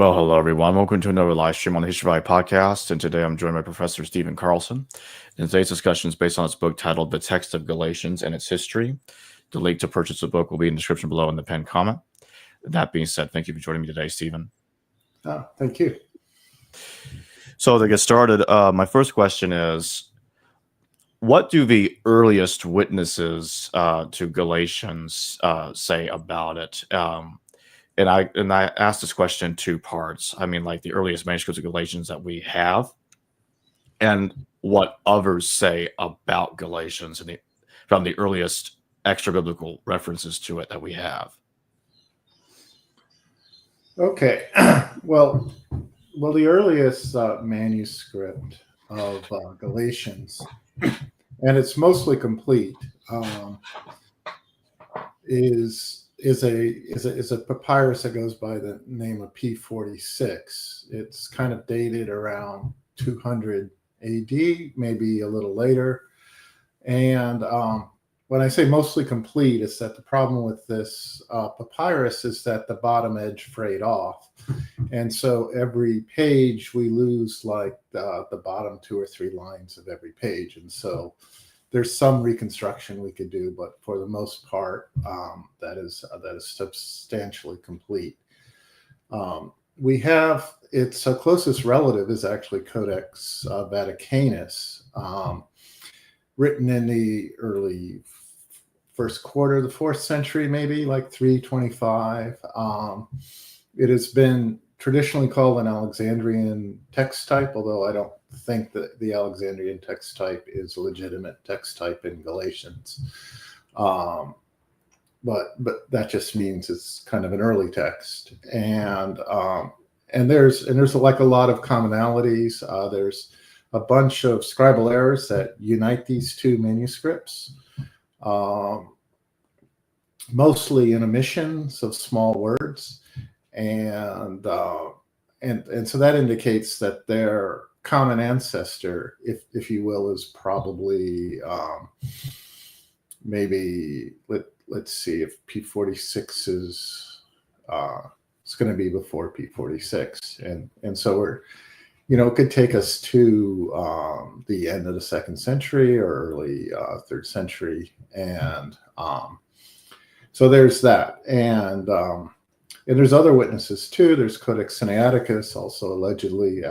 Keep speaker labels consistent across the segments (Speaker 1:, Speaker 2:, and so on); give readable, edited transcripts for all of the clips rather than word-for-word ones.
Speaker 1: Well, hello everyone. Welcome to another live stream on the History Valley podcast. And today I'm joined by Professor Stephen Carlson. And today's discussion is based on his book titled The Text of Galatians and Its History. The link to purchase the book will be in the description below in the pinned comment. That being said, thank you for joining me today, Stephen.
Speaker 2: Oh, thank you.
Speaker 1: So to get started, my first question is, what do the earliest witnesses to Galatians say about it? And I asked this question in two parts. I mean, like the earliest manuscripts of Galatians that we have, and what others say about Galatians and from the earliest extra biblical references to it that we have.
Speaker 2: Okay. Well, the earliest manuscript of Galatians, and it's mostly complete, is a papyrus that goes by the name of P46. It's kind of dated around 200 AD, maybe a little later. And when I say mostly complete, it's that the problem with this papyrus is that the bottom edge frayed off. And so every page we lose like the bottom 2 or 3 lines of every page. And so there's some reconstruction we could do, but for the most part, that is substantially complete. We have its closest relative is actually Codex Vaticanus, written in the early first quarter of the 4th century, maybe like 325. It has been traditionally called an Alexandrian text type, although I don't think that the Alexandrian text type is a legitimate text type in Galatians. But that just means it's kind of an early text. And there's like a lot of commonalities. There's a bunch of scribal errors that unite these two manuscripts, mostly in omissions of small words. And so that indicates that their common ancestor, if you will, is probably maybe let's see if P46 is it's going to be before P46, and so we're it could take us to the end of the 2nd century or early 3rd century, and so there's that, and there's other witnesses too. There's Codex Sinaiticus, also allegedly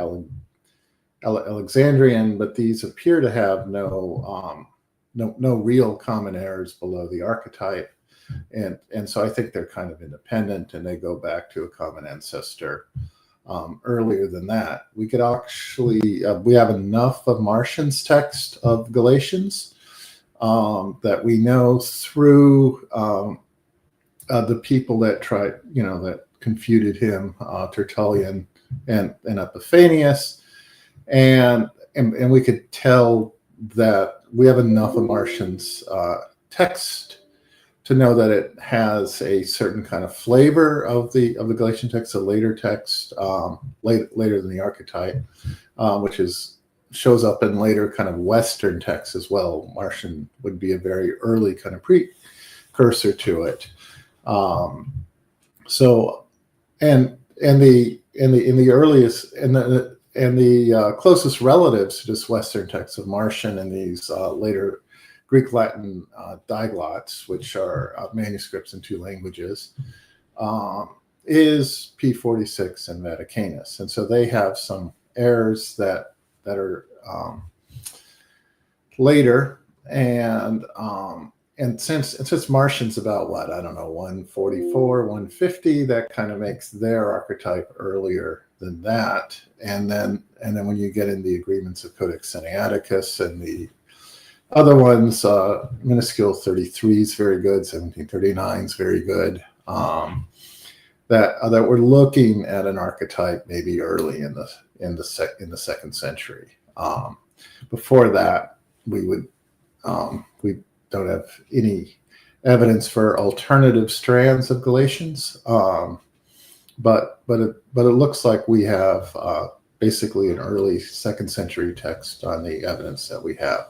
Speaker 2: Alexandrian, but these appear to have no real common errors below the archetype, and so I think they're kind of independent, and they go back to a common ancestor earlier than that. We could actually we have enough of Marcion's text of Galatians that we know through the people that tried, that confuted him, Tertullian and Epiphanius, and we could tell that we have enough of Marcion's text to know that it has a certain kind of flavor of the Galatian text, a later text, later than the archetype, which shows up in later kind of Western texts as well. Marcion would be a very early kind of precursor to it. So, and the earliest and the closest relatives to this Western text of Marcion and these later Greek Latin diglots, which are manuscripts in 2 languages, is P46 and Vaticanus, and so they have some errors that are later, and since Marcion's about 144, 150, that kind of makes their archetype earlier than that, and then when you get in the agreements of Codex Sinaiticus and the other ones, minuscule 33 is very good, 1739 is very good. That we're looking at an archetype maybe early in the 2nd century. Before that, we don't have any evidence for alternative strands of Galatians, but it looks like we have basically an early 2nd century text on the evidence that we have.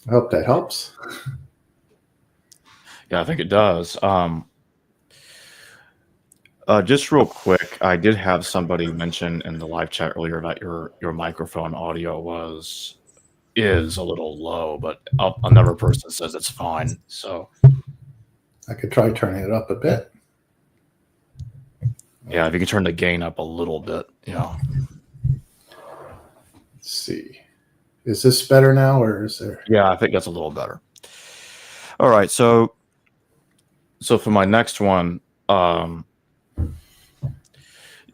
Speaker 2: I hope that helps.
Speaker 1: Yeah, I think it does. Just real quick, I did have somebody mention in the live chat earlier that your microphone audio is a little low, but another person says it's fine. So
Speaker 2: I could try turning it up a bit.
Speaker 1: yeah, if you can turn the gain up a little bit, yeah.
Speaker 2: Let's see. Is this better now, or is there?
Speaker 1: Yeah, I think that's a little better. All right, so for my next one,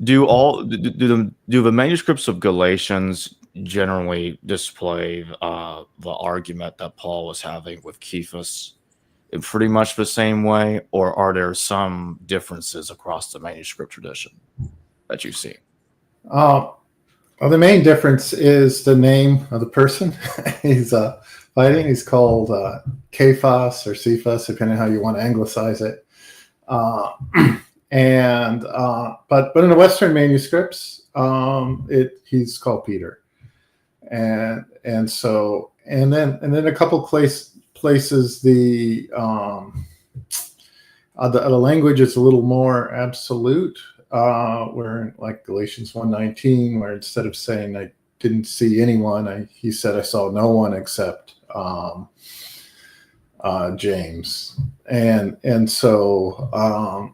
Speaker 1: do the manuscripts of Galatians generally display the argument that Paul was having with Cephas in pretty much the same way, or are there some differences across the manuscript tradition that you see?
Speaker 2: Well, the main difference is the name of the person he's fighting. He's called Cephas or Cephas, depending on how you want to anglicize it. But in the Western manuscripts, he's called Peter, and then a couple places the language is a little more absolute. Where like Galatians 1:19, where instead of saying I didn't see anyone, he said I saw no one except James, and so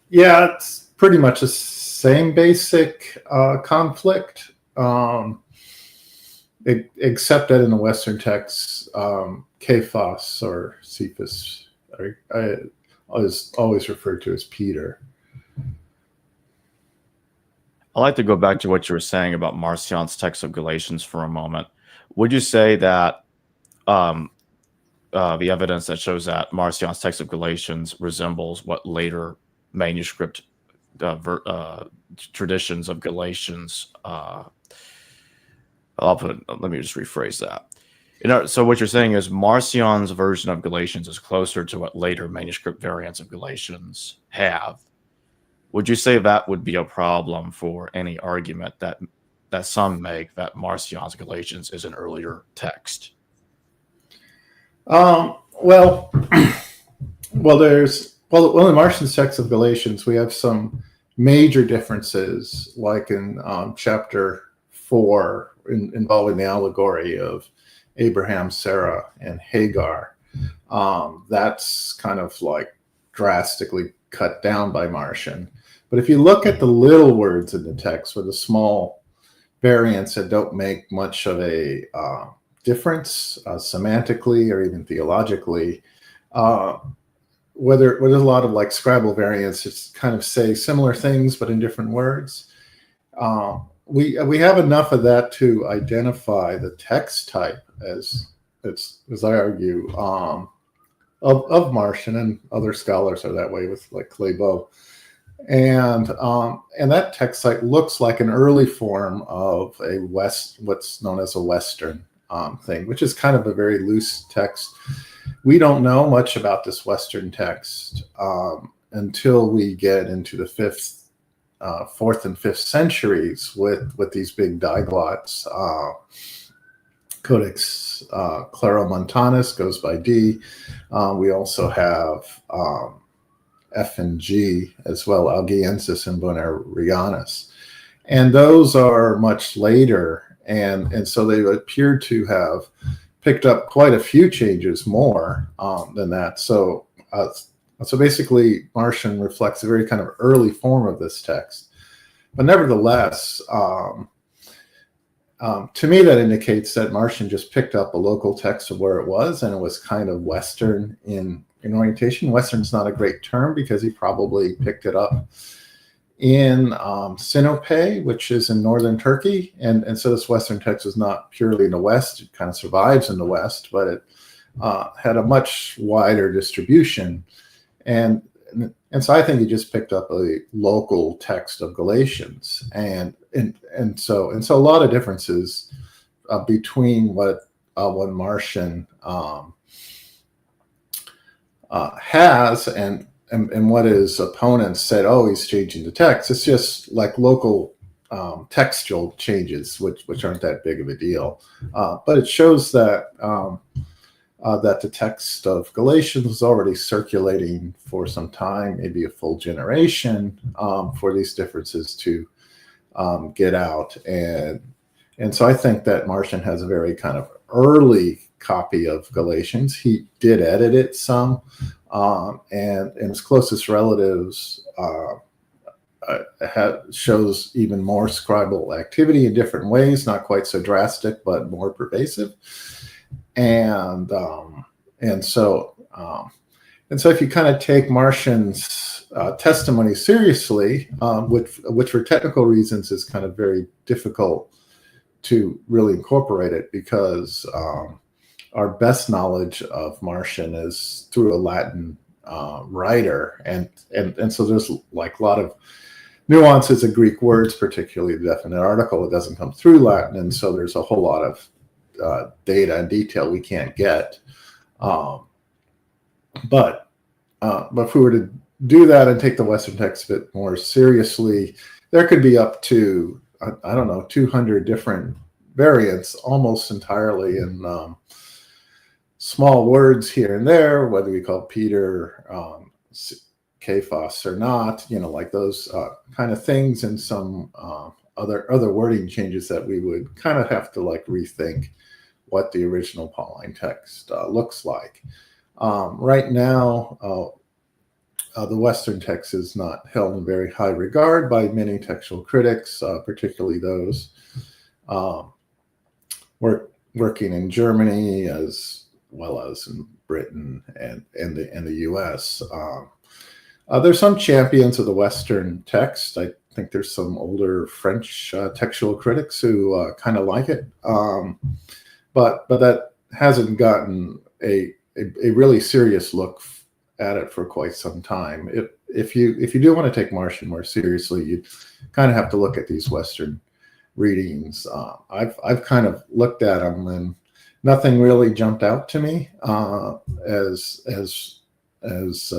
Speaker 2: it's pretty much the same basic conflict, except that in the Western texts, Cephas or Cephas is always referred to as Peter.
Speaker 1: I'd like to go back to what you were saying about Marcion's text of Galatians for a moment. Would you say that the evidence that shows that Marcion's text of Galatians resembles what later manuscript traditions of Galatians? Let me just rephrase that. So what you're saying is Marcion's version of Galatians is closer to what later manuscript variants of Galatians have. Would you say that would be a problem for any argument that some make that Marcion's Galatians is an earlier text?
Speaker 2: Well, in Marcion's text of Galatians, we have some major differences, like in chapter 4, involving the allegory of Abraham, Sarah, and Hagar. That's kind of like drastically cut down by Marcion. But if you look at the little words in the text, with the small variants that don't make much of a difference semantically or even theologically, where there's a lot of like Scrabble variants that kind of say similar things but in different words, we have enough of that to identify the text type as I argue of Marcion, and other scholars are that way with like Clairvaux. And that text site looks like an early form of what's known as a Western thing, which is kind of a very loose text. We don't know much about this Western text until we get into the 4th and 5th centuries with these big diglots. Codex Claromontanus goes by D. We also have F and G as well, Algiensis and Bonarianus. And those are much later. And so they appear to have picked up quite a few changes more than that. So basically, Marcion reflects a very kind of early form of this text. But nevertheless, to me, that indicates that Marcion just picked up a local text of where it was, and it was kind of Western in orientation. Western's not a great term because he probably picked it up in Sinope, which is in northern Turkey. And so this Western text is not purely in the West. It kind of survives in the West, but it had a much wider distribution. And so I think he just picked up a local text of Galatians. And so a lot of differences between what Marcion has and what his opponents said, oh, he's changing the text. It's just like local textual changes, which aren't that big of a deal. But it shows that that the text of Galatians was already circulating for some time, maybe a full generation, for these differences to get out. And so I think that Marcion has a very kind of early copy of Galatians. He did edit it some, and his closest relatives shows even more scribal activity in different ways, not quite so drastic, but more pervasive. And so if you kind of take Marcion's testimony seriously, which for technical reasons is kind of very difficult to really incorporate it, because our best knowledge of Marcion is through a Latin writer, and so there's like a lot of nuances of Greek words, particularly the definite article. It doesn't come through Latin, and so there's a whole lot of data and detail we can't get. But if we were to do that and take the Western text a bit more seriously, there could be up to, I don't know, 200 different variants, almost entirely in small words here and there, whether we call Peter Kephas or not, like those kind of things, and some other wording changes that we would kind of have to like rethink what the original Pauline text looks like. Right now, the Western text is not held in very high regard by many textual critics, particularly those working in Germany as well as in Britain and the U.S. There's some champions of the Western text. I think there's some older French textual critics who kind of like it, but that hasn't gotten a really serious look at it for quite some time. If you do want to take Marcion more seriously, you kind of have to look at these Western readings. I've kind of looked at them, and nothing really jumped out to me as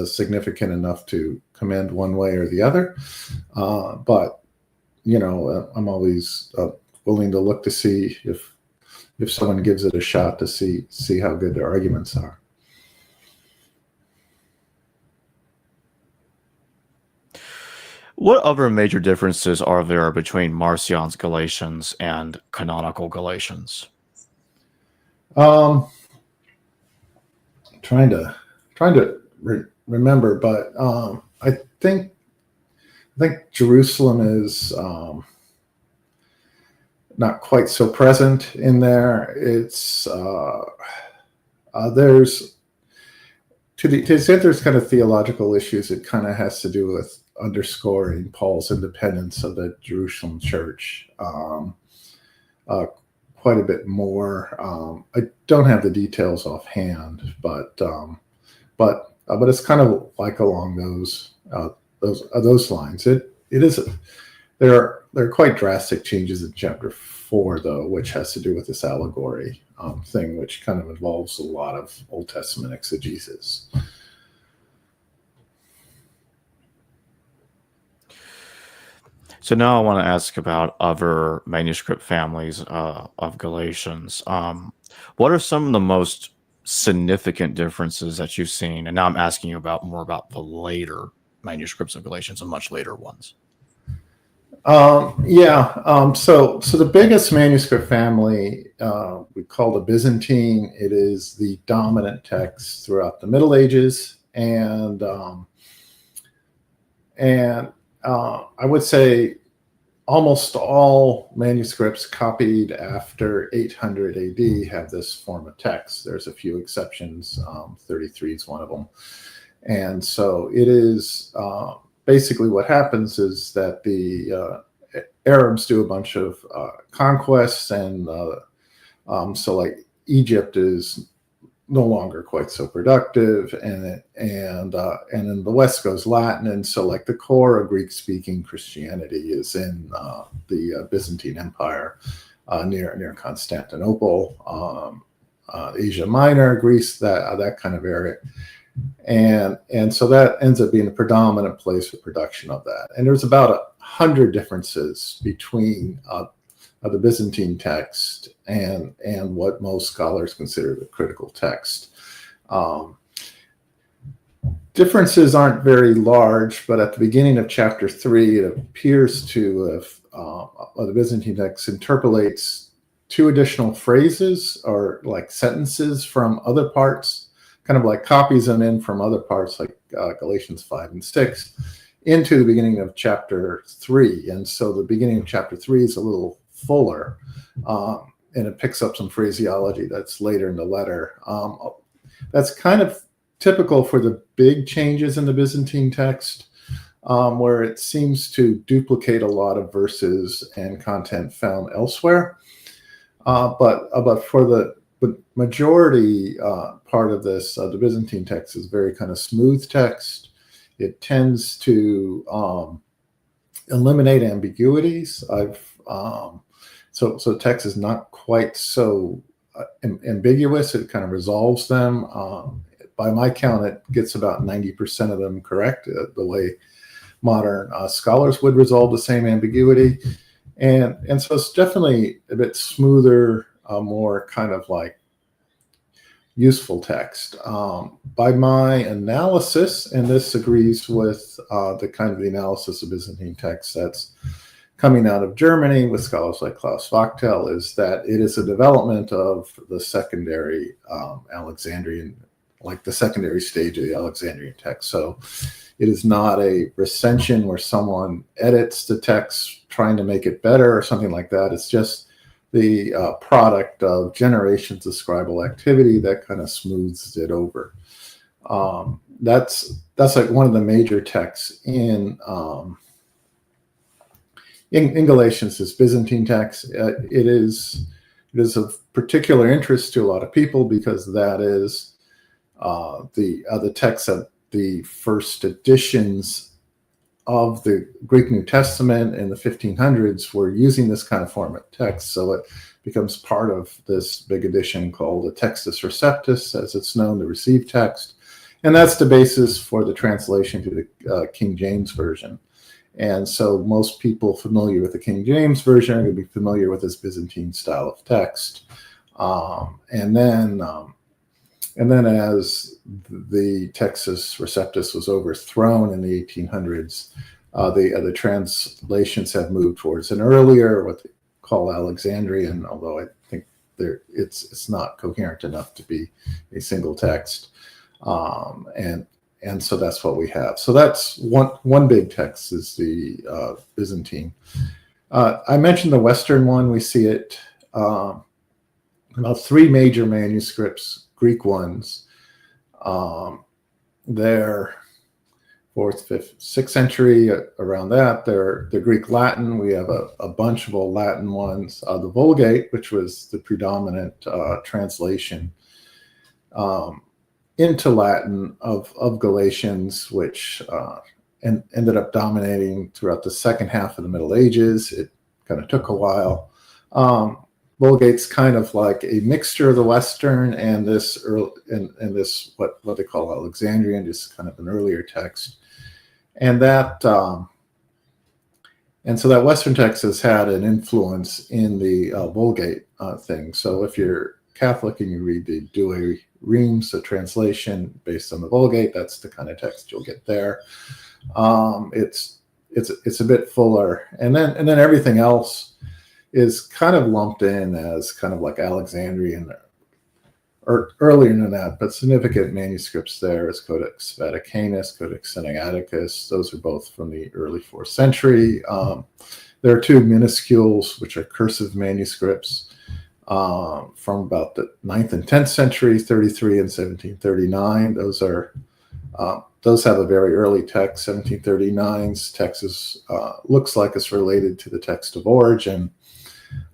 Speaker 2: significant enough to commend one way or the other. But I'm always willing to look to see if someone gives it a shot to see how good their arguments are.
Speaker 1: What other major differences are there between Marcion's Galatians and canonical Galatians?
Speaker 2: Trying to remember, but I think Jerusalem is not quite so present in there. It's there's to the extent there's kind of theological issues, it kind of has to do with underscoring Paul's independence of the Jerusalem church quite a bit more. I don't have the details offhand, but it's kind of like along those lines. It is there are quite drastic changes in chapter 4, though, which has to do with this allegory thing, which kind of involves a lot of Old Testament exegesis.
Speaker 1: So now I want to ask about other manuscript families of Galatians. What are some of the most significant differences that you've seen? And now I'm asking you more about the later manuscripts of Galatians, and much later ones.
Speaker 2: So the biggest manuscript family we call the Byzantine. It is the dominant text throughout the Middle Ages, and I would say almost all manuscripts copied after 800 AD have this form of text. There's a few exceptions. 33 is one of them. And so it is basically what happens is that the Arabs do a bunch of conquests, and so like Egypt is no longer quite so productive, and then the West goes Latin, and so like the core of Greek-speaking Christianity is in the Byzantine Empire near Constantinople, Asia Minor, Greece, that kind of area, and so that ends up being a predominant place for production of that. And there's about 100 differences between the Byzantine text and what most scholars consider the critical text. Um, differences aren't very large, but at the beginning of chapter 3, it appears to have, the Byzantine text interpolates 2 additional phrases or like sentences from other parts, kind of like copies them in from other parts like Galatians 5 and 6 into the beginning of chapter 3. And so the beginning of chapter 3 is a little fuller, and it picks up some phraseology that's later in the letter. That's kind of typical for the big changes in the Byzantine text, where it seems to duplicate a lot of verses and content found elsewhere. But for the majority part of this, the Byzantine text is very kind of smooth text. It tends to eliminate ambiguities. So text is not quite so ambiguous. It kind of resolves them. By my count, it gets about 90% of them correct, the way modern scholars would resolve the same ambiguity. And so it's definitely a bit smoother, more kind of like useful text. By my analysis, and this agrees with the kind of the analysis of Byzantine text that's coming out of Germany with scholars like Klaus Wachtel, is that it is a development of the secondary Alexandrian, like the secondary stage of the Alexandrian text. So it is not a recension where someone edits the text trying to make it better or something like that. It's just the product of generations of scribal activity that kind of smooths it over. That's like one of the major texts in Galatians, is Byzantine text. It is of particular interest to a lot of people because that is the text that the first editions of the Greek New Testament in the 1500s were using this kind of format text. So it becomes part of this big edition called the Textus Receptus, as it's known, the received text. And that's the basis for the translation to the King James Version. And so most people familiar with the King James Version are going to be familiar with this Byzantine style of text. And then as the Textus Receptus was overthrown in the 1800s, the translations have moved towards an earlier, what they call Alexandrian, although I think it's not coherent enough to be a single text. And so that's what we have. So that's one big text, is the Byzantine. I mentioned the Western one. We see it about 3 major manuscripts, Greek ones. They're 4th, 5th, 6th century, around that. They're Greek Latin. We have a bunch of old Latin ones. The Vulgate, which was the predominant translation into Latin of Galatians, which ended up dominating throughout the second half of the Middle Ages. It kind of took a while. Vulgate's kind of like a mixture of the Western and this this what they call Alexandrian, just kind of an earlier text, and so that Western text has had an influence in the Vulgate thing. So if you're Catholic and you read the Douay Rheims, a translation based on the Vulgate, that's the kind of text you'll get there. It's a bit fuller, and then everything else is kind of lumped in as kind of like Alexandrian or earlier than that, but significant manuscripts there is Codex Vaticanus, Codex Sinaiticus. Those are both from the early 4th century. There are 2 minuscules, which are cursive manuscripts from about the 9th and 10th century, 33 and 1739. Those have a very early text. 1739's text looks like it's related to the text of Origen,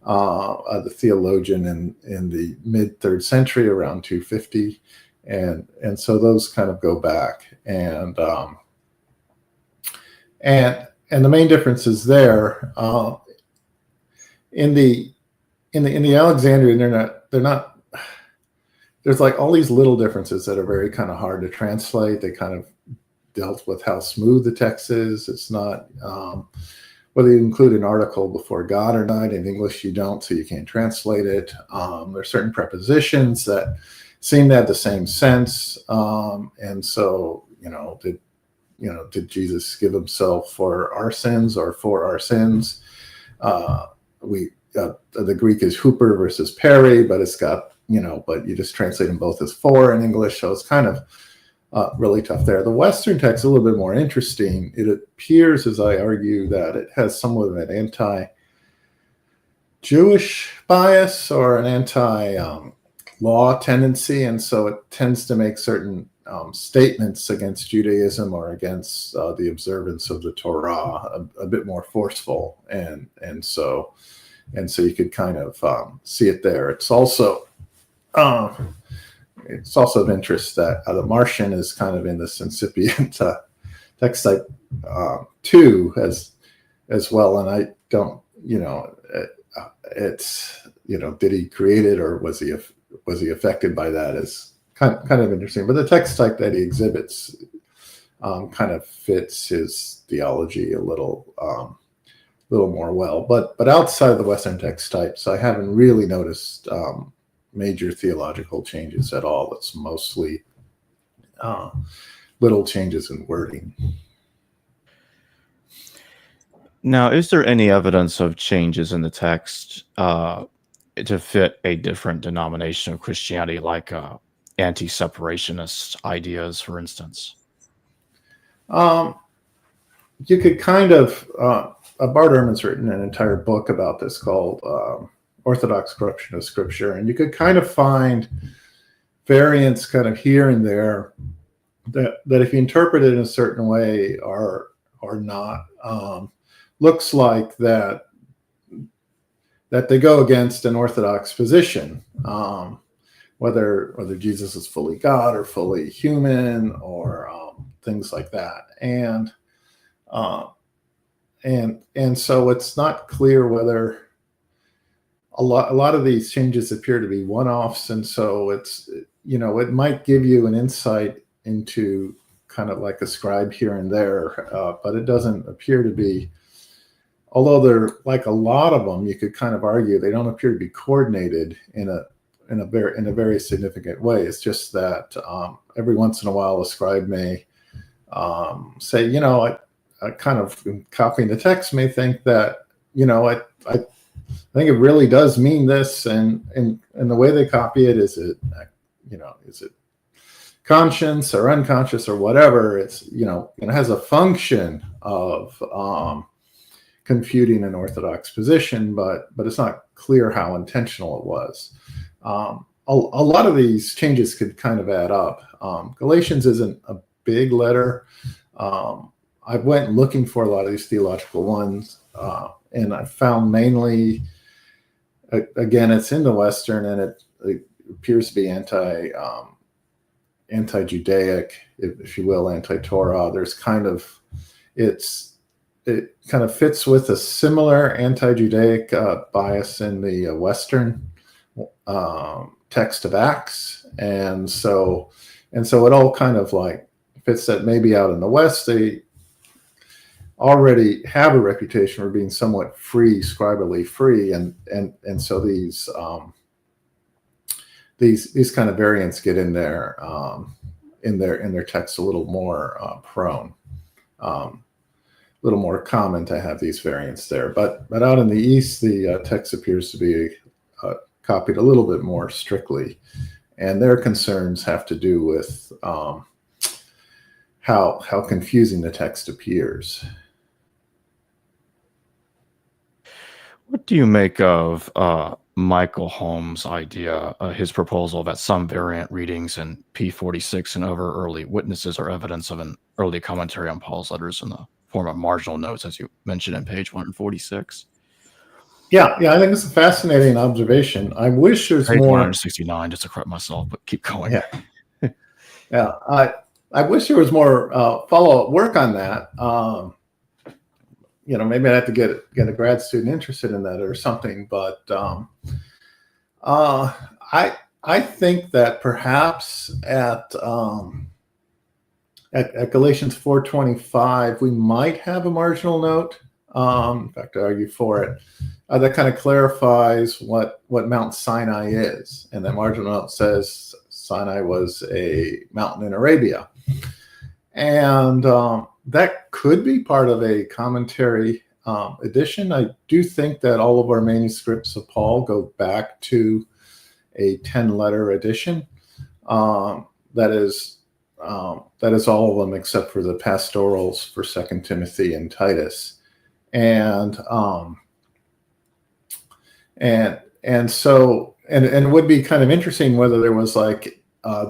Speaker 2: the theologian in the mid 3rd century, around 250, and so those kind of go back, and the main difference is there in the Alexandrian. They're not. There's like all these little differences that are very kind of hard to translate. They kind of dealt with how smooth the text is. It's not. Whether you include an article before God or not, in English you don't, so you can't translate it. There are certain prepositions that seem to have the same sense. And so, did Jesus give himself for our sins or for our sins? The Greek is hooper versus peri, but it's got, but you just translate them both as for in English. So it's kind of really tough there. The Western text is a little bit more interesting. It appears, as I argue, that it has somewhat of an anti-Jewish bias or an anti-law tendency. And so it tends to make certain statements against Judaism or against the observance of the Torah a bit more forceful. And so you could kind of see it there. It's also of interest that the Martian is kind of in this incipient text type 2 as well. And I don't, it's, did he create it or was he affected by that is kind of interesting. But the text type that he exhibits kind of fits his theology a little more well. But outside the Western text types, I haven't really noticed major theological changes at all. It's mostly little changes in wording.
Speaker 1: Now, is there any evidence of changes in the text to fit a different denomination of Christianity, like anti-separationist ideas, for instance?
Speaker 2: You could kind of, Bart Ehrman's written an entire book about this called Orthodox Corruption of Scripture, and you could kind of find variants kind of here and there that if you interpret it in a certain way are not, looks like that they go against an Orthodox position, whether Jesus is fully God or fully human or things like that, and so it's not clear whether a lot of these changes appear to be one-offs, and so it's, it might give you an insight into kind of like a scribe here and there, but it doesn't appear to be, although they're like a lot of them, you could kind of argue they don't appear to be coordinated in a very significant way. It's just that every once in a while a scribe may say, I kind of copying the text may think that, I think it really does mean this, and the way they copy it, is it conscious or unconscious or whatever? It's, it has a function of confuting an Orthodox position, but it's not clear how intentional it was. A lot of these changes could kind of add up. Galatians isn't a big letter. I went looking for a lot of these theological ones, and I found mainly, again, it's in the Western, and it appears to be anti-Judaic, if you will, anti-Torah. There's kind of, it kind of fits with a similar anti-Judaic bias in the Western text of Acts, and so it all kind of like fits that. Maybe out in the West they already have a reputation for being somewhat free, scribally free, and so these kind of variants get in there in their text a little more prone, a little more common to have these variants there. But out in the East, the text appears to be copied a little bit more strictly, and their concerns have to do with how confusing the text appears.
Speaker 1: What do you make of Michael Holmes' idea, his proposal that some variant readings in P46 and other early witnesses are evidence of an early commentary on Paul's letters in the form of marginal notes, as you mentioned in page 146?
Speaker 2: Yeah, I think it's a fascinating observation. I wish there's
Speaker 1: page
Speaker 2: more.
Speaker 1: 169, just to correct myself, but keep going.
Speaker 2: Yeah. I wish there was more follow-up work on that. Maybe I'd have to get a grad student interested in that or something. But I think that perhaps at Galatians 4:25 we might have a marginal note. In fact, I argue for it. That kind of clarifies what Mount Sinai is, and that marginal note says Sinai was a mountain in Arabia. And that could be part of a commentary edition. I do think that all of our manuscripts of Paul go back to a 10-letter edition. That is all of them except for the pastorals for 2 Timothy and Titus. And so it would be kind of interesting whether there was like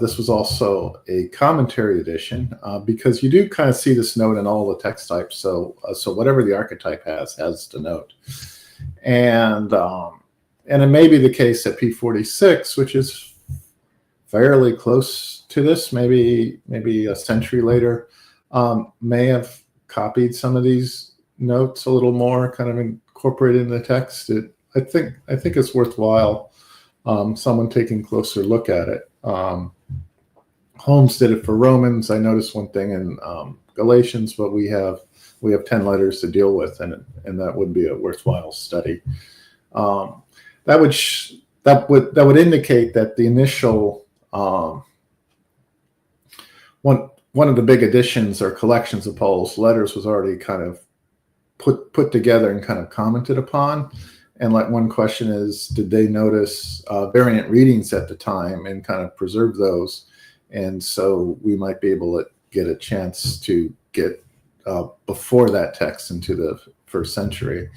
Speaker 2: this was also a commentary edition, because you do kind of see this note in all the text types. So whatever the archetype has the note, and it may be the case that P46, which is fairly close to this, maybe a century later, may have copied some of these notes a little more, kind of incorporated in the text. I think it's worthwhile someone taking a closer look at it. Holmes did it for Romans. I noticed one thing in Galatians, but we have 10 letters to deal with, and that would be a worthwhile study. That would indicate that the initial one of the big editions or collections of Paul's letters was already kind of put together and kind of commented upon. And like one question is, did they notice variant readings at the time and kind of preserve those? And so we might be able to get a chance to get before that text into the first century.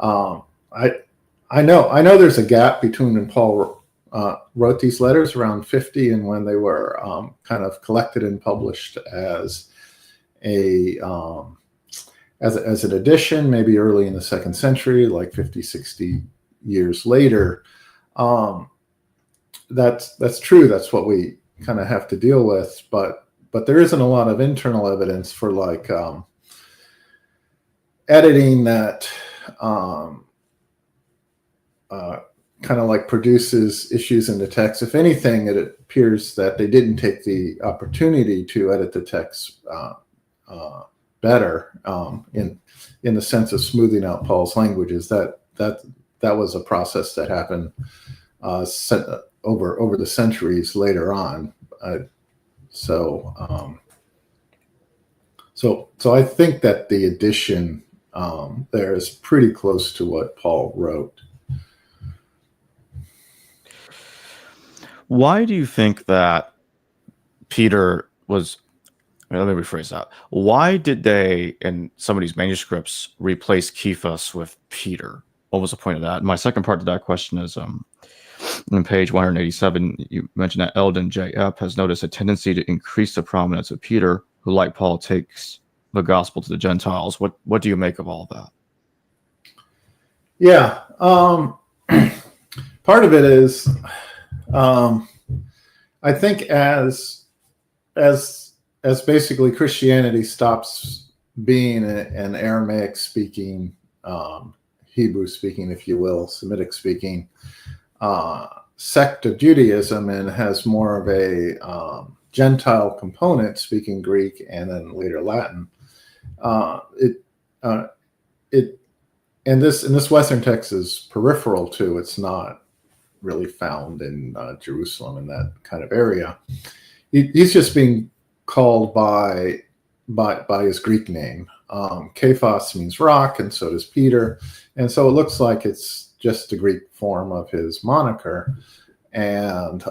Speaker 2: I know there's a gap between when Paul wrote these letters around 50 and when they were kind of collected and published as as an edition, maybe early in the 2nd century, like 50, 60 years later. That's true. That's what we kind of have to deal with. But there isn't a lot of internal evidence for like editing that kind of like produces issues in the text. If anything, it appears that they didn't take the opportunity to edit the text better in the sense of smoothing out Paul's languages. That was a process that happened over the centuries later on. So I think that the edition there is pretty close to what Paul wrote.
Speaker 1: Why do you think that Peter was? Let me rephrase that. Why did they, in some of these manuscripts, replace Cephas with Peter? What was the point of that? And my second part to that question is, on page 187, you mentioned that Eldon J. Epp has noticed a tendency to increase the prominence of Peter, who, like Paul, takes the gospel to the Gentiles. What do you make of all that?
Speaker 2: Yeah, part of it is, I think as basically Christianity stops being an Aramaic speaking, Hebrew speaking, if you will, Semitic speaking sect of Judaism, and has more of a Gentile component, speaking Greek and then later Latin. And this Western text is peripheral to. It's not really found in Jerusalem, in that kind of area. He's just being called by his Greek name. Kephas means rock, and so does Peter, and so it looks like it's just the Greek form of his moniker, and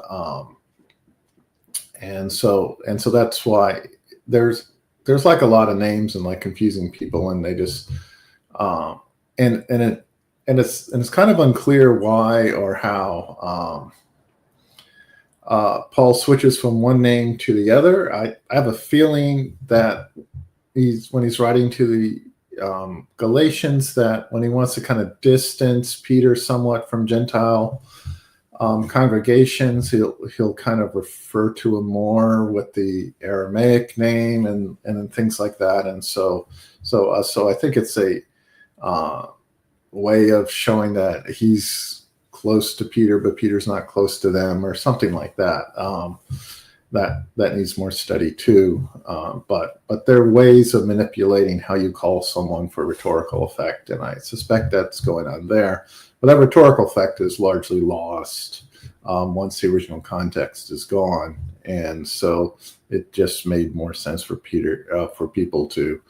Speaker 2: so that's why there's like a lot of names and like confusing people, and they just and it's kind of unclear why or how Paul switches from one name to the other. I have a feeling that when he's writing to the Galatians, that when he wants to kind of distance Peter somewhat from Gentile congregations, he'll kind of refer to him more with the Aramaic name and things like that. And so I think it's a way of showing that he's close to Peter, but Peter's not close to them, or something like that. That needs more study too. But there are ways of manipulating how you call someone for rhetorical effect, and I suspect that's going on there. But that rhetorical effect is largely lost once the original context is gone. And so it just made more sense for people to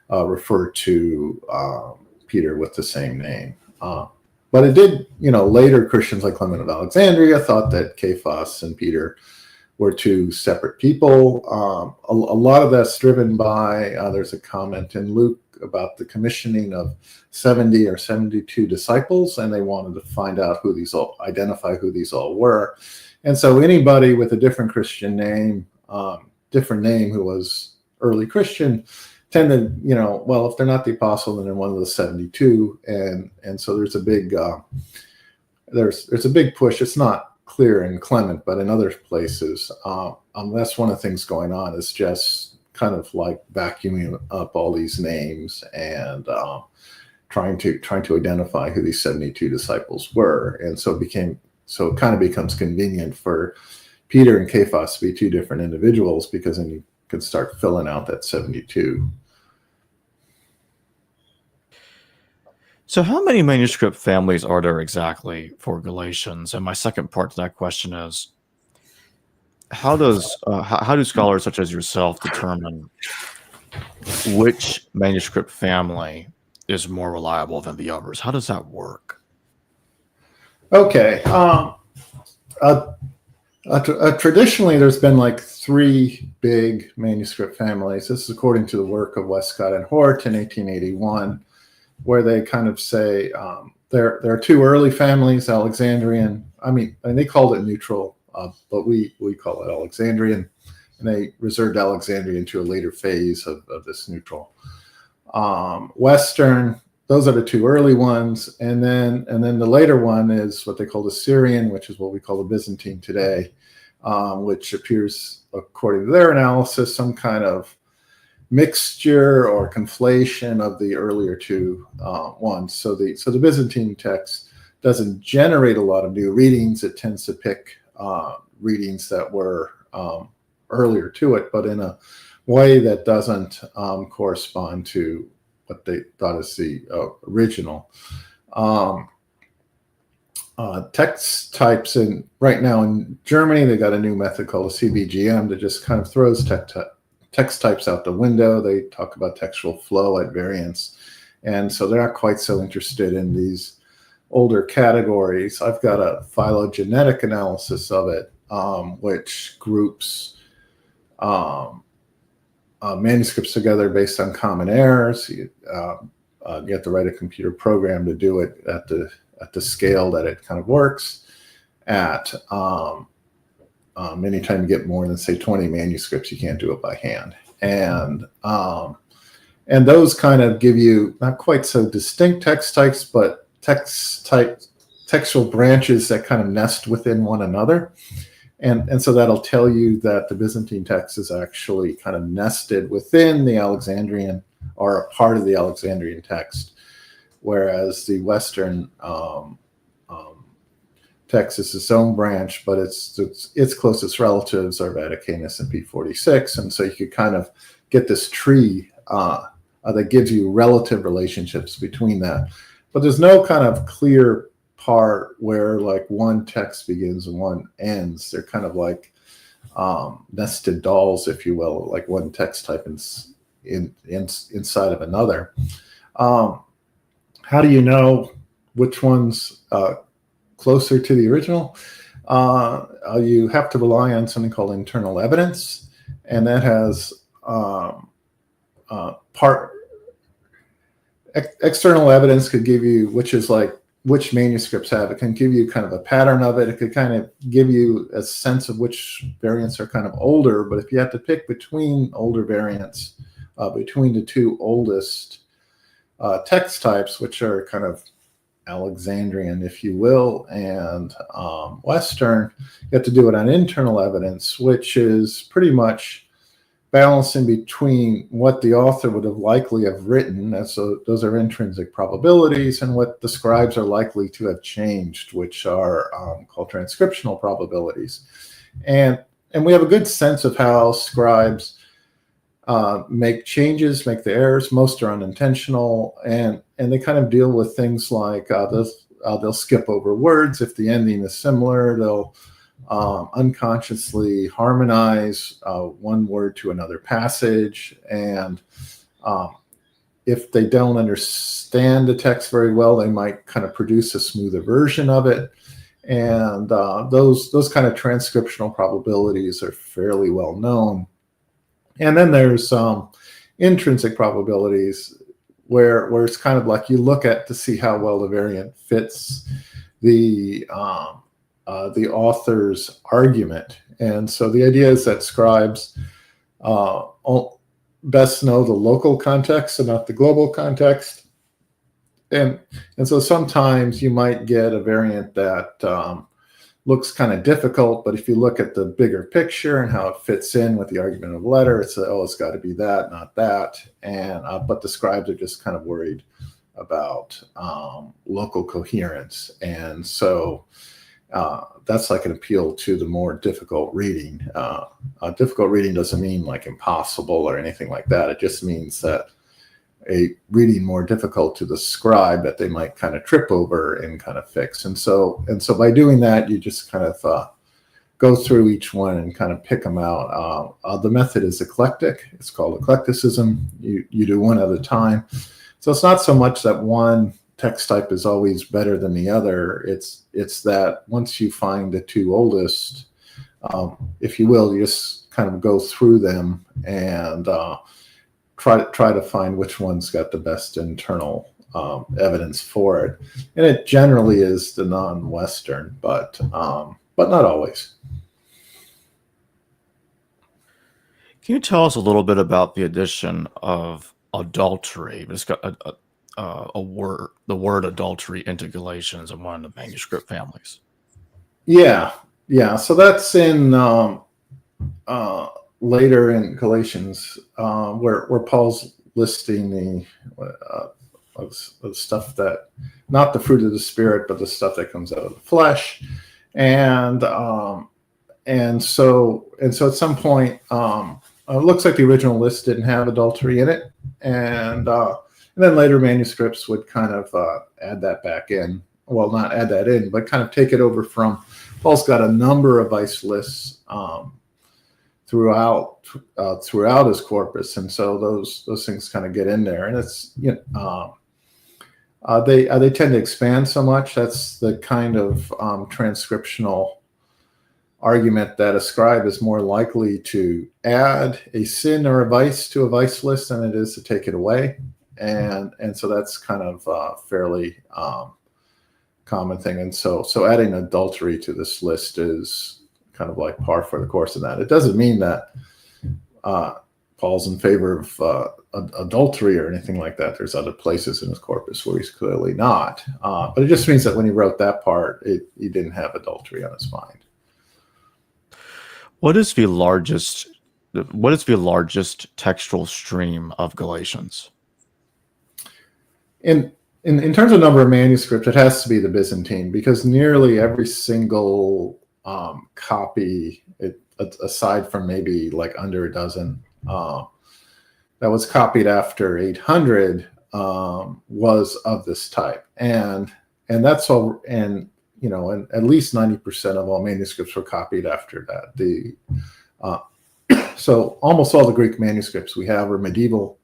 Speaker 2: refer to Peter with the same name. But it did, later Christians like Clement of Alexandria thought that Cephas and Peter were two separate people. A lot of that's driven by, there's a comment in Luke about the commissioning of 70 or 72 disciples, and they wanted to find out identify who these all were. And so anybody with a different Christian name, who was early Christian, tended, well, if they're not the apostle, then they're one of the 72. And so there's a big, there's a big push. It's not clear in Clement, but in other places, that's one of the things going on, is just kind of like vacuuming up all these names and trying to identify who these 72 disciples were. And so it kind of becomes convenient for Peter and Cephas to be two different individuals, because then you can start filling out that 72.
Speaker 1: So how many manuscript families are there exactly for Galatians? And my second part to that question is, how do scholars such as yourself determine which manuscript family is more reliable than the others? How does that work?
Speaker 2: Okay. Traditionally, there's been like three big manuscript families. This is according to the work of Westcott and Hort in 1881, where they kind of say there are two early families, Alexandrian. And they called it neutral, but we call it Alexandrian, and they reserved Alexandrian to a later phase of this neutral. Western, those are the two early ones, and then the later one is what they call the Syrian, which is what we call the Byzantine today, which appears, according to their analysis, some kind of mixture or conflation of the earlier two ones. So the Byzantine text doesn't generate a lot of new readings. It tends to pick readings that were earlier to it, but in a way that doesn't correspond to what they thought is the original. Text types right now in Germany, they got a new method called a CBGM that just kind of throws text types out the window. They talk about textual flow at variance. And so they're not quite so interested in these older categories. I've got a phylogenetic analysis of it, which groups manuscripts together based on common errors. You have to write a computer program to do it at the scale that it kind of works at. Anytime you get more than, say, 20 manuscripts, you can't do it by hand. And those kind of give you not quite so distinct text types, but textual branches that kind of nest within one another. And so that'll tell you that the Byzantine text is actually kind of nested within the Alexandrian, or a part of the Alexandrian text, whereas the Western text is its own branch, but its closest relatives are Vaticanus and P46. And so you could kind of get this tree that gives you relative relationships between that. But there's no kind of clear part where like one text begins and one ends. They're kind of like nested dolls, if you will, like one text type inside of another. How do you know which one's closer to the original? You have to rely on something called internal evidence, and that has external evidence could give you, which is like which manuscripts have. It can give you kind of a pattern of it. It could kind of give you a sense of which variants are kind of older. But if you have to pick between older variants, between the two oldest text types, which are kind of Alexandrian, if you will, and Western, you have to do it on internal evidence, which is pretty much balancing between what the author would have likely have written, and so those are intrinsic probabilities, and what the scribes are likely to have changed, which are called transcriptional probabilities. And we have a good sense of how scribes make changes, make the errors. Most are unintentional, and they kind of deal with things like they'll skip over words if the ending is similar. They'll unconsciously harmonize one word to another passage, and if they don't understand the text very well, they might kind of produce a smoother version of it. And those kind of transcriptional probabilities are fairly well known. And then there's intrinsic probabilities where it's kind of like you look at to see how well the variant fits the author's argument. And so the idea is that scribes best know the local context and not the global context. And so sometimes you might get a variant that looks kind of difficult, but if you look at the bigger picture and how it fits in with the argument of the letter, it's it's got to be that, not that. And but the scribes are just kind of worried about local coherence, and so that's like an appeal to the more difficult reading. Difficult reading doesn't mean like impossible or anything like that. It just means that a reading more difficult to the scribe that they might kind of trip over and kind of fix. And so by doing that, you just kind of go through each one and kind of pick them out. The method is eclectic. It's called eclecticism. You do one at a time. So it's not so much that one text type is always better than the other. It's that once you find the two oldest, if you will, you just kind of go through them and try to find which one's got the best internal evidence for it. And it generally is the non-Western, but not always.
Speaker 1: Can you tell us a little bit about the addition of adultery? It's got a word, the word adultery, into Galatians and one of the manuscript families.
Speaker 2: Yeah. So that's in later in Galatians, where Paul's listing the stuff that, not the fruit of the Spirit, but the stuff that comes out of the flesh, and so at some point, it looks like the original list didn't have adultery in it, and then later manuscripts would kind of add that back in. Well, not add that in, but kind of take it over from. Paul's got a number of vice lists throughout his corpus, and so those things kind of get in there, and it's they tend to expand so much. That's the kind of transcriptional argument that a scribe is more likely to add a sin or a vice to a vice list than it is to take it away, and so that's kind of fairly common thing. And so adding adultery to this list is kind of like par for the course of that. It doesn't mean that Paul's in favor of adultery or anything like that. There's other places in his corpus where he's clearly not. But it just means that when he wrote that part, he didn't have adultery on his mind.
Speaker 1: What is the largest textual stream of Galatians?
Speaker 2: In terms of number of manuscripts, it has to be the Byzantine, because nearly every single copy, aside from maybe like under a dozen, that was copied after 800 was of this type, and that's all. And and at least 90% of all manuscripts were copied after that. So almost all the Greek manuscripts we have are medieval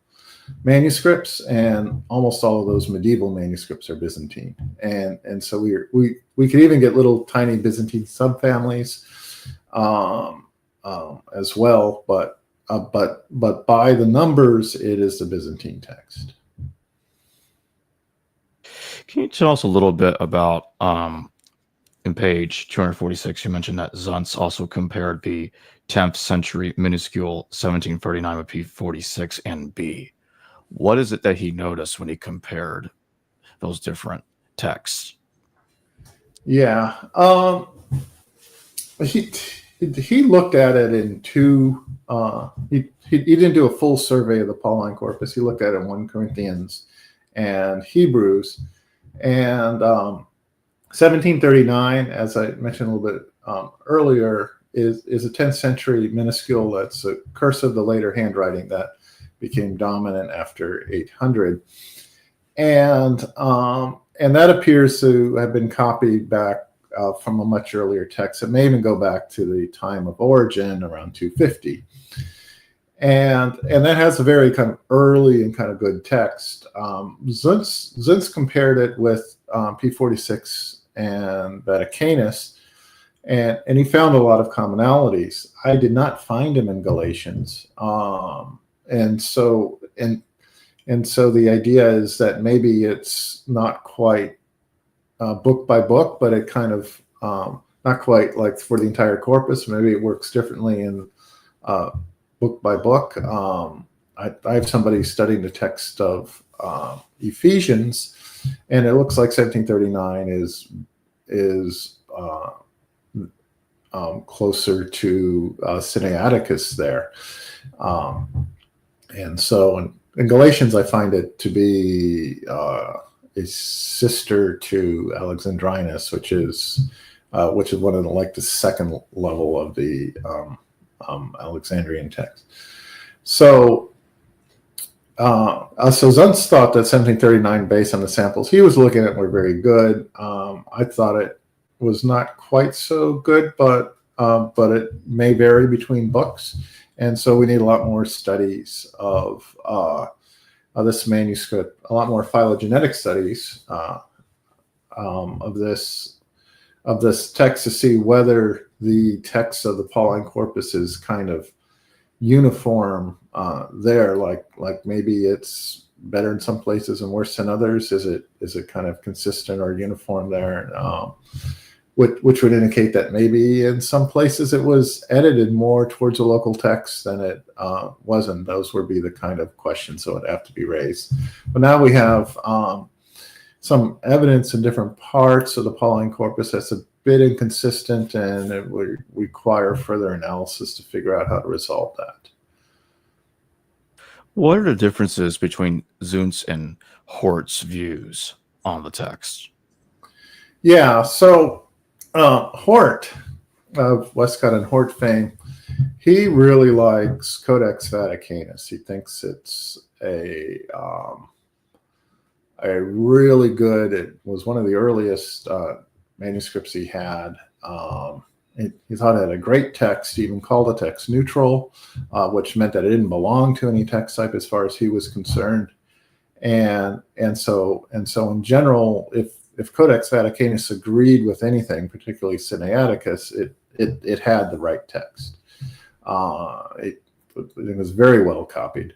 Speaker 2: manuscripts, and almost all of those medieval manuscripts are Byzantine, and so we could even get little tiny Byzantine subfamilies as well, but by the numbers, it is the Byzantine text.
Speaker 1: Can you tell us a little bit about in page 246, you mentioned that Zuntz also compared the 10th century minuscule 1739 with P46 and B. What is it that he noticed when he compared those different texts?
Speaker 2: Yeah, he looked at it in two. He didn't do a full survey of the Pauline corpus. He looked at it in 1 Corinthians and Hebrews, and 1739, as I mentioned a little bit earlier, is a 10th century minuscule. That's a curse of the later handwriting that became dominant after 800, and that appears to have been copied back from a much earlier text. It may even go back to the time of origin, around 250. And that has a very kind of early and kind of good text. Zunz compared it with P46 and Vaticanus, and he found a lot of commonalities. I did not find him in Galatians, and so the idea is that maybe it's not quite book by book, but it kind of not quite like for the entire corpus. Maybe it works differently in book by book. I have somebody studying the text of Ephesians, and it looks like 1739 is closer to Sinaiticus there. And so in Galatians, I find it to be a sister to Alexandrinus, which is one of the second level of the Alexandrian text. So Zunz thought that 1739, based on the samples he was looking at, were very good. I thought it was not quite so good, but it may vary between books, and so we need a lot more studies of this manuscript, a lot more phylogenetic studies of this text to see whether the text of the Pauline corpus is kind of uniform there, like maybe it's better in some places and worse than others. Is it kind of consistent or uniform there? Which would indicate that maybe in some places it was edited more towards a local text than it wasn't. Those would be the kind of questions that would have to be raised. But now we have some evidence in different parts of the Pauline corpus that's a bit inconsistent, and it would require further analysis to figure out how to resolve that.
Speaker 1: What are the differences between Zun and Hort's views on the text?
Speaker 2: Yeah, so Hort, of Westcott and Hort fame, he really likes Codex Vaticanus. He thinks it's a really good, it was one of the earliest manuscripts he had. He thought it had a great text. He even called the text neutral, which meant that it didn't belong to any text type as far as he was concerned. And so in general, if Codex Vaticanus agreed with anything, particularly Sinaiticus, it had the right text. It was very well copied.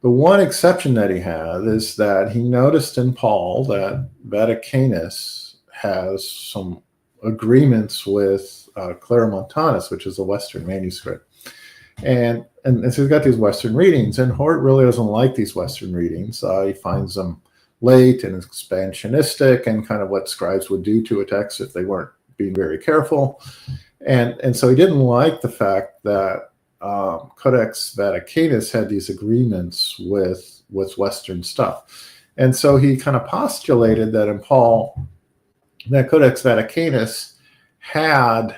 Speaker 2: The one exception that he had is that he noticed in Paul that Vaticanus has some agreements with Claromontanus, which is a Western manuscript. And so he's got these Western readings, and Hort really doesn't like these Western readings. He finds them late and expansionistic, and kind of what scribes would do to a text if they weren't being very careful. And so he didn't like the fact that Codex Vaticanus had these agreements with Western stuff. And so he kind of postulated that in Paul, that Codex Vaticanus had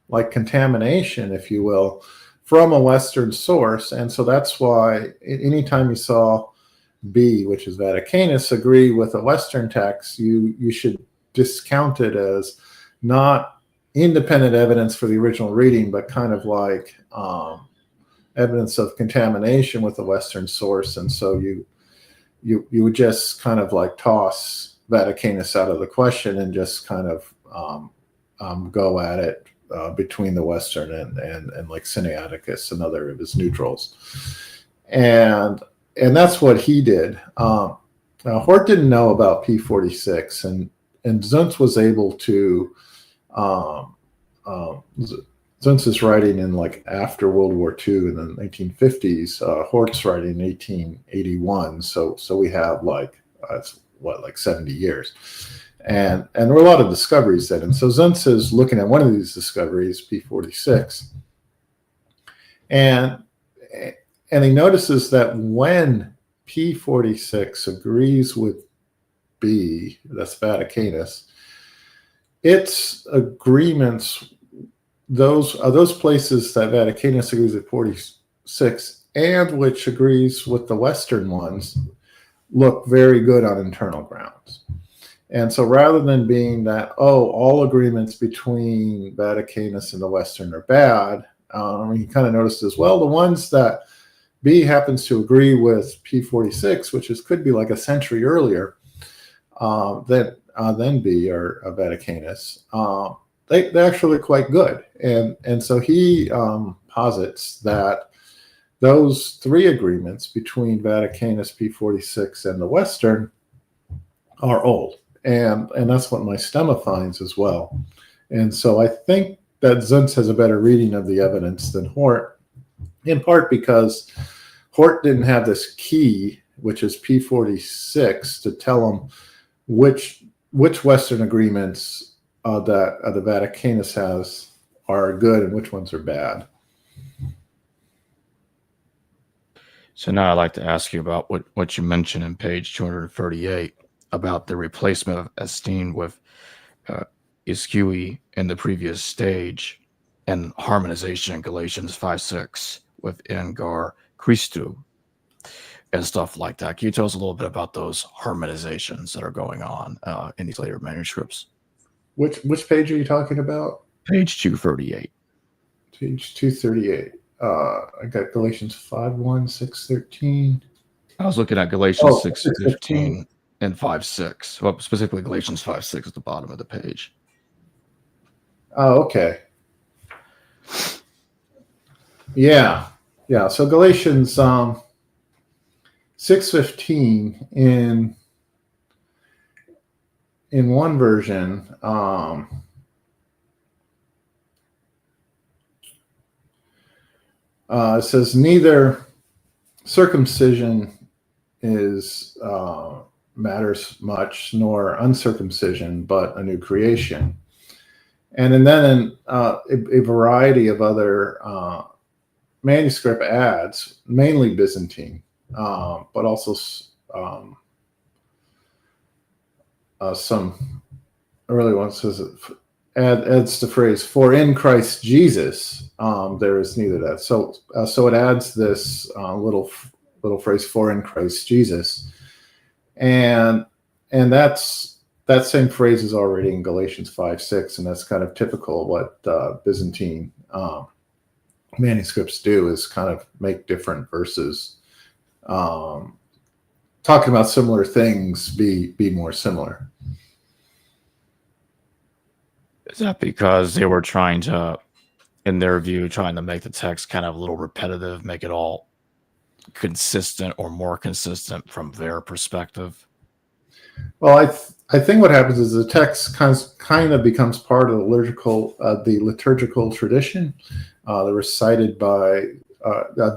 Speaker 2: like contamination, if you will, from a Western source. And so that's why anytime you saw B, which is Vaticanus, agree with a Western text, you should discount it as not independent evidence for the original reading, but kind of like evidence of contamination with a Western source. And so you would just kind of like toss Vaticanus out of the question and just kind of go at it between the Western and like Sinaiticus, another of his neutrals. And that's what he did. Now, Hort didn't know about P46, and Zun was able to Zun is writing in like after World War II in the 1950s. Hort's writing in 1881. So we have like, like 70 years. And there were a lot of discoveries then. And so Zun is looking at one of these discoveries, P46. And he notices that when P46 agrees with B, that's Vaticanus, its agreements, those places that Vaticanus agrees with 46 and which agrees with the Western ones, look very good on internal grounds. And so rather than being that, all agreements between Vaticanus and the Western are bad, you kind of noticed as well, the ones that B happens to agree with P46, which could be like a century earlier than B or Vaticanus, they actually look quite good. And so he posits that those three agreements between Vaticanus, P46, and the Western are old. And that's what my stemma finds as well. And so I think that Zun has a better reading of the evidence than Hort, in part because Hort didn't have this key, which is P46, to tell him which Western agreements that the Vaticanus has are good and which ones are bad.
Speaker 1: So now I'd like to ask you about what you mentioned in page 238 about the replacement of esteem with ischui in the previous stage, and harmonization in Galatians 5:6 with Engar Christou and stuff like that. Can you tell us a little bit about those harmonizations that are going on in these later manuscripts?
Speaker 2: Which page are you talking about?
Speaker 1: Page 238.
Speaker 2: Page 238. I got Galatians 5:1, 6:13.
Speaker 1: I was looking at Galatians 6:15 and 5:6. Well, specifically Galatians 5:6 at the bottom of the page.
Speaker 2: Oh, okay. Yeah. So Galatians 6:15 in one version, it says neither circumcision is matters much, nor uncircumcision, but a new creation. And then in a variety of other manuscript adds, mainly Byzantine, but also some early ones, says adds the phrase "for in Christ Jesus there is neither that." So it adds this little phrase "for in Christ Jesus," and that same phrase is already in Galatians 5:6, and that's kind of typical of what Byzantine manuscripts do, is kind of make different verses talking about similar things be more similar.
Speaker 1: Is that because they were trying to, in their view, trying to make the text kind of a little repetitive, make it all consistent or more consistent from their perspective?
Speaker 2: Well, I think what happens is the text kind of becomes part of the liturgical tradition. They're recited by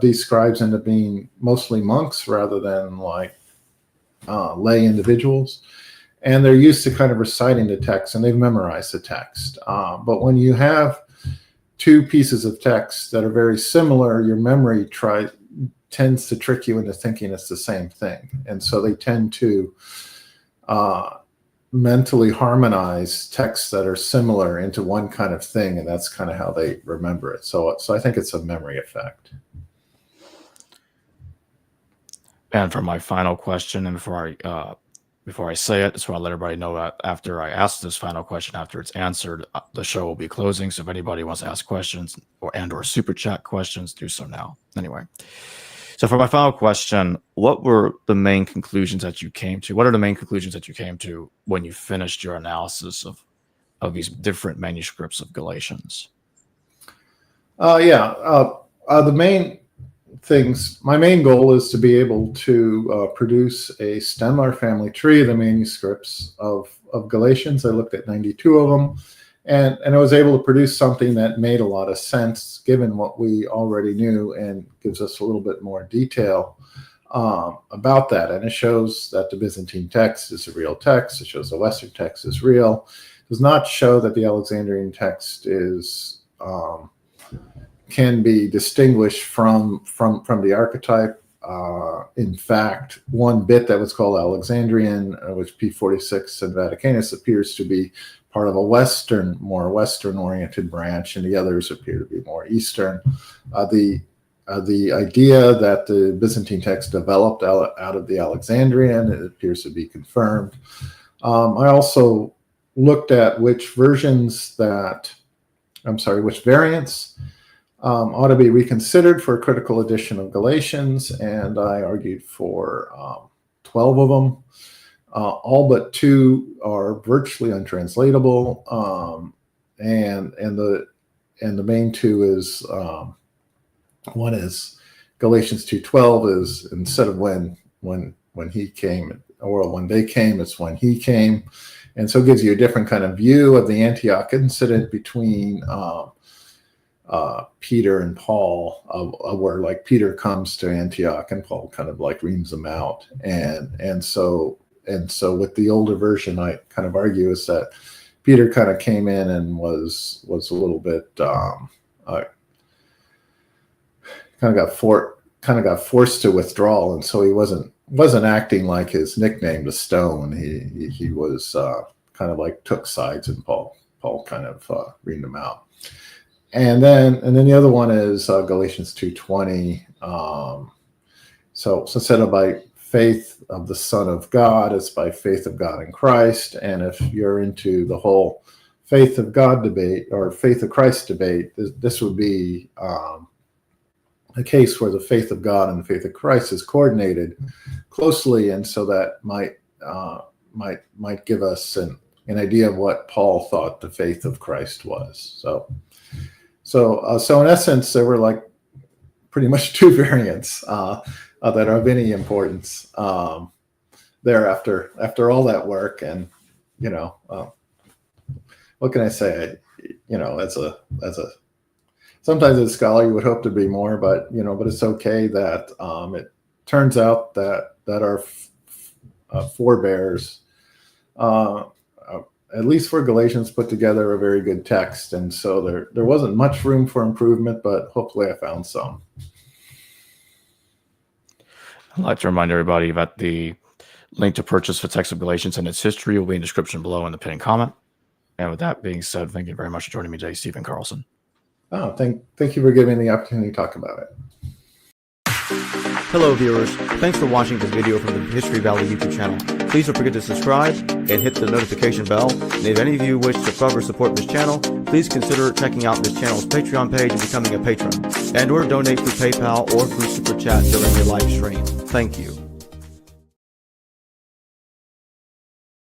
Speaker 2: these scribes end up being mostly monks rather than like lay individuals, and they're used to kind of reciting the text, and they've memorized the text. But when you have two pieces of text that are very similar, your memory tends to trick you into thinking it's the same thing, and so they tend to mentally harmonize texts that are similar into one kind of thing, and that's kind of how they remember it. So I think it's a memory effect.
Speaker 1: And for my final question, and before I say it, just want to let everybody know that after I ask this final question, after it's answered, the show will be closing. So if anybody wants to ask questions or super chat questions, do so now. Anyway, so for my final question, what were the main conclusions that you came to? What are the main conclusions that you came to when you finished your analysis of these different manuscripts of Galatians?
Speaker 2: The main things, my main goal is to be able to produce a stem or family tree of the manuscripts of Galatians. I looked at 92 of them, and I was able to produce something that made a lot of sense given what we already knew, and gives us a little bit more detail about that. And it shows that the Byzantine text is a real text. It shows the Western text is real. It does not show that the Alexandrian text is can be distinguished from the archetype. In fact, one bit that was called Alexandrian, which P46 and Vaticanus, appears to be part of a more Western-oriented branch, and the others appear to be more Eastern. The the idea that the Byzantine text developed out of the Alexandrian. It appears to be confirmed. I also looked at which variants ought to be reconsidered for a critical edition of Galatians, and I argued for 12 of them. All but 2 are virtually untranslatable, and the main 2 is one is Galatians 2:12 is instead of when he came, or when they came, it's when he came, and so it gives you a different kind of view of the Antioch incident between Peter and Paul, where like Peter comes to Antioch and Paul kind of like reams them out, and so with the older version, I kind of argue is that Peter kind of came in and was a little bit kind of got forced to withdraw, and so he wasn't acting like his nickname, the Stone. He was kind of like took sides, and Paul kind of reamed him out. And then the other one is Galatians 2:20. So instead of by faith of the Son of God, it's by faith of God in Christ. And if you're into the whole faith of God debate or faith of Christ debate, this would be a case where the faith of God and the faith of Christ is coordinated closely, and so that might give us an idea of what Paul thought the faith of Christ was. So in essence, there were like pretty much 2 variants that are of any importance there after all that work. And what can I say? As a sometimes as a scholar you would hope to be more, but it's okay that it turns out that our forebears, at least for Galatians, put together a very good text, and so there wasn't much room for improvement, but hopefully I found some.
Speaker 1: I'd like to remind everybody that the link to purchase the text of Galatians and its history will be in the description below in the pinned comment. And with that being said, thank you very much for joining me today, Stephen Carlson.
Speaker 2: Oh, thank you for giving me the opportunity to talk about it.
Speaker 3: Hello viewers, thanks for watching this video from the History Valley YouTube channel. Please don't forget to subscribe and hit the notification bell. And if any of you wish to further support this channel, please consider checking out this channel's Patreon page and becoming a patron. And or donate through PayPal or through Super Chat during your live stream. Thank you.